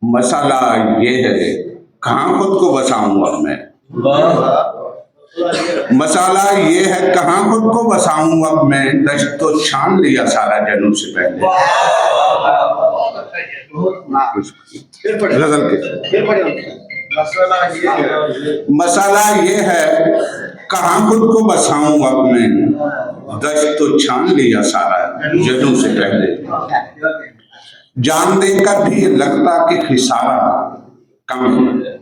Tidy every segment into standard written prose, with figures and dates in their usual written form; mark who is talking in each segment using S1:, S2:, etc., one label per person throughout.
S1: مسئلہ یہ ہے کہاں خود کو بساؤں اب میں، مسئلہ یہ ہے کہاں خود کو بساؤں اب میں، دشت تو چھان لیا سارا جنوں سے پہلے۔ غزل کے مسئلہ یہ ہے کہاں خود کو بساؤں اب میں، دشت تو چھان لیا سارا جنوں سے پہلے۔ جان دے کر بھی لگتا کہ خسارہ کم ہے،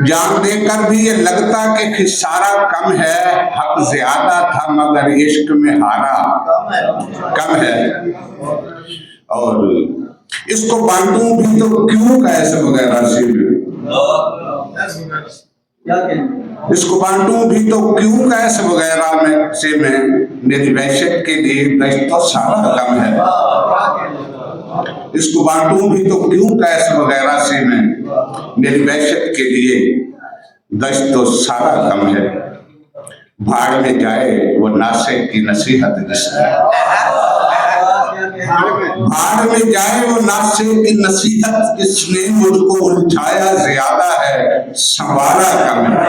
S1: جان دے کر بھی یہ لگتا کہ خسارہ کم ہے، حق زیادہ تھا مگر عشق میں ہارا کم ہے۔ اور اس کو بانٹوں بھی تو کیوں کیسے وغیرہ سے، اس کو بانٹوں بھی تو کیوں کیسے وغیرہ میں سے میں، میری وحشت کے لیے دشت تو سارا کم ہے۔ اس کو بانٹوں بھی تو کیوں کیسے وغیرہ سے میں، میری وحشت کے لیے دشت تو سارا کم ہے۔ بھاڑ میں جائے وہ ناصح کی نصیحت کس نے، بھاڑ میں جائے وہ ناصح کی نصیحت کس نے، مجھ کو الجھایا زیادہ ہے سنوارا کم ہے۔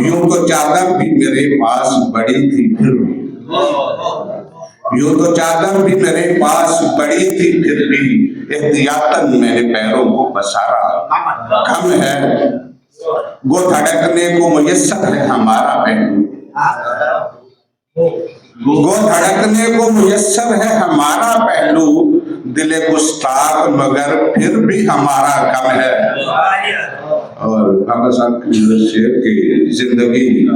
S1: یوں تو چادر بھی میرے پاس بڑی تھی پھر بھی، یوں تو چادر بھی میرے پاس بڑی تھی پھر بھی، احتیاطاً میں نے پیروں کو پسارا کم ہے۔ گو دھڑکنے کو میسر ہے ہمارا پہلو، گو دھڑکنے کو میسر ہے ہمارا پہلو، دل گستاخ مگر پھر بھی ہمارا کم ہے۔ اور بابا صاحب کی شعر کی زندگی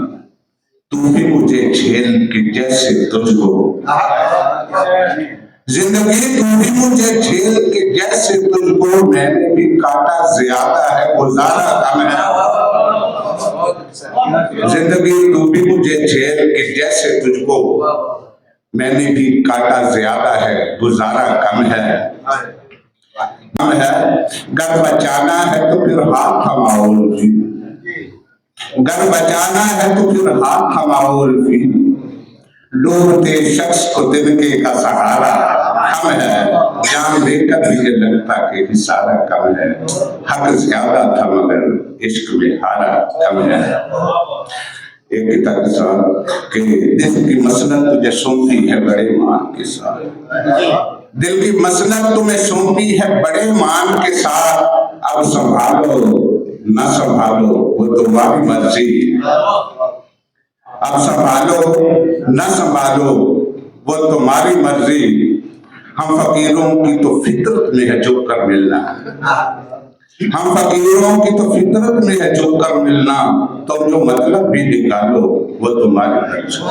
S1: تو بھی مجھے جھیل کے جیسے تجھ کو، زندگی تو بھی مجھے جھیل کے جیسے تجھ کو، میں نے بھی کاٹا زیادہ ہے گزارا کم ہے۔ زندگی تو بھی مجھے جھیل کے جیسے تجھ کو، میں نے بھی کاٹا زیادہ ہے گزارا کم ہے۔ کم ہے گر بچانا ہے تو پھر ہاتھ تھماؤ الفی، گر بچانا ہے تو پھر ہاتھ تھماؤ الفی، ڈوبتے شخص کو تنکے کا سہارا کم ہے۔ جان دے کر بھی لگتا کہ خسارہ کم ہے، حق زیادہ تھا مگر عشق میں ہارا کم ہے۔ ایک کتاب کے ساتھ کہ دل کی مسلط تجھے سونپی ہے بڑے مان کے ساتھ، دل کی مسلط تمہیں سونپی ہے بڑے مان کے ساتھ، اب سنبھالو نہ سنبھالو وہ تمہاری مرضی، اب سنبھالو نہ سنبھالو وہ تمہاری مرضی، ہم فقیروں کی تو فطرت میں ہے چپ کر ملنا، ہم فقیروں کی تو فطرت میں ہے چپ کر ملنا، تم جو مطلب بھی نکالو وہ تمہاری مرضی۔